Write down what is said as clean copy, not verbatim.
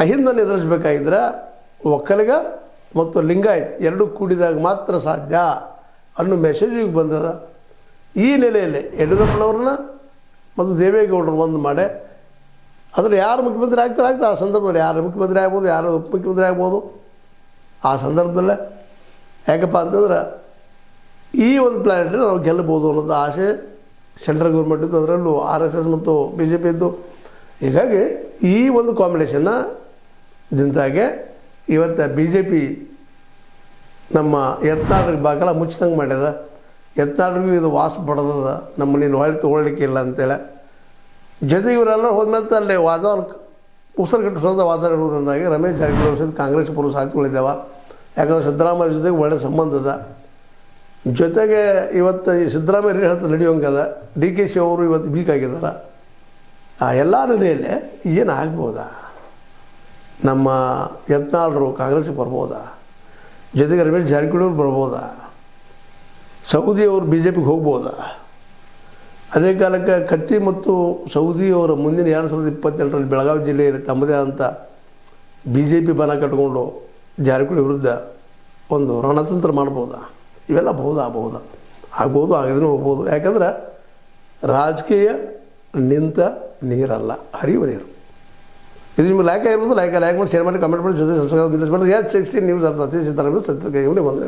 ಅಹಿಂದನ್ನು ಎದುರಿಸಬೇಕಾಗಿದ್ರೆ ಒಕ್ಕಲಿಗ ಮತ್ತು ಲಿಂಗಾಯತ್ ಎರಡೂ ಕೂಡಿದಾಗ ಮಾತ್ರ ಸಾಧ್ಯ ಅನ್ನೋ ಮೆಸೇಜಿಗೆ ಬಂದದ. ಈ ನೆಲೆಯಲ್ಲಿ ಯಡಿಯೂರಪ್ಪನವ್ರನ್ನ ಮತ್ತು ದೇವೇಗೌಡರು ಒಂದು ಮಾಡಿ ಆದರೆ ಯಾರು ಮುಖ್ಯಮಂತ್ರಿ ಆಗ್ತಾರೆ ಆ ಸಂದರ್ಭದಲ್ಲಿ ಯಾರು ಮುಖ್ಯಮಂತ್ರಿ ಆಗ್ಬೋದು, ಯಾರು ಉಪಮುಖ್ಯಮಂತ್ರಿ ಆಗ್ಬೋದು ಆ ಸಂದರ್ಭದಲ್ಲೇ. ಯಾಕಪ್ಪ ಅಂತಂದ್ರೆ ಈ ಒಂದು ಪ್ಲ್ಯಾನೆಟಲ್ಲಿ ನಾವು ಗೆಲ್ಲಬೋದು ಅನ್ನೋದು ಆಸೆ ಸೆಂಟ್ರಲ್ ಗೌರ್ಮೆಂಟಿದ್ದು, ಅದರಲ್ಲೂ RSS ಮತ್ತು BJP ಇದ್ದು. ಹೀಗಾಗಿ ಈ ಒಂದು ಕಾಂಬಿನೇಷನ್ನ ದಿಂದಾಗೆ ಇವತ್ತು BJP ನಮ್ಮ ಯತ್ನಾಳ್ರಿಗೆ ಬಾಗಲ ಮುಚ್ಚಿದಂಗೆ ಮಾಡ್ಯದ. ಯತ್ನಾಳ್ರಿಗೂ ಇದು ವಾಸ ಬಡದದ, ನಮ್ಮ ನೀನು ಹೊಳೆ ತೊಗೊಳ್ಲಿಕ್ಕೆ ಇಲ್ಲ ಅಂತೇಳಿ. ಜೊತೆಗೆ ಇವರೆಲ್ಲ ಹೋದ್ಮೇಲೆ ಅಲ್ಲಿ ವಾತಾವರಣ ಉಸಿರುಗಟ್ಟು ಸೋದ ವಾತಾವರಣ ಇರುವುದರಿಂದಾಗಿ ರಮೇಶ್ ಜಾರಕಿಹೊಳಿ ಸಹಿತ ಕಾಂಗ್ರೆಸ್ ಬರೋ ಸಾಧ್ಯತೆಗಳಿದ್ದಾವೆ. ಯಾಕಂದರೆ ಸಿದ್ದರಾಮಯ್ಯ ಜೊತೆಗೆ ಒಳ್ಳೆಯ ಸಂಬಂಧ ಅದ. ಜೊತೆಗೆ ಇವತ್ತು ಈ ಸಿದ್ದರಾಮಯ್ಯ ಹೇಳ್ತಾ ನಡೆಯೋಂಗದ. DKC ಅವರು ಇವತ್ತು ವೀಕ್ ಆಗಿದ್ದಾರೆ. ಆ ಎಲ್ಲ ನೆಲೆಯಲ್ಲಿ ಏನು ಆಗ್ಬೋದಾ? ನಮ್ಮ ಯತ್ನಾಳರು ಕಾಂಗ್ರೆಸ್ಗೆ ಬರ್ಬೋದಾ? ಜೊತೆಗೆ ರಮೇಶ್ ಜಾರಕಿಹೊಳಿ ಅವ್ರು ಬರ್ಬೋದಾ? ಸೌದಿಯವರು BJPಗೆ ಹೋಗ್ಬೋದಾ? ಅದೇ ಕಾಲಕ್ಕೆ ಕತ್ತಿ ಮತ್ತು ಸೌದಿಯವರ ಮುಂದಿನ 2028ರಲ್ಲಿ ಬೆಳಗಾವಿ ಜಿಲ್ಲೆಯಲ್ಲಿ ತಮ್ಮದೇ ಆದಂಥ BJP ಬಣ ಕಟ್ಕೊಂಡು ಜಾರಕಿಹೊಳಿ ವಿರುದ್ಧ ಒಂದು ರಣತಂತ್ರ ಮಾಡ್ಬೋದಾ? ಇವೆಲ್ಲ ಆಗ್ಬೋದು, ಆಗದೇನೂ ಹೋಗ್ಬೋದು. ಯಾಕಂದ್ರೆ ರಾಜಕೀಯ ನಿಂತ ನೀರಲ್ಲ, ಹರಿಯುವ ನೀರು. ಇದು ನಿಮ್ಗೆ ಲೈಕ್ ಆಗಿರ್ಬೋದು, ಲೈಕ್ ಮಾಡಿ ಶೇರ್ ಮಾಡಿ ಕಮೆಂಟ್ ಮಾಡಿ, ಜೊತೆ ಸಬ್ಸ್ಕ್ರೈಬ್ ಮಾಡಿ. H16 ನ್ಯೂಸ್ ಅರ್ಥ ಸತ್ಯ ಬಂದರೆ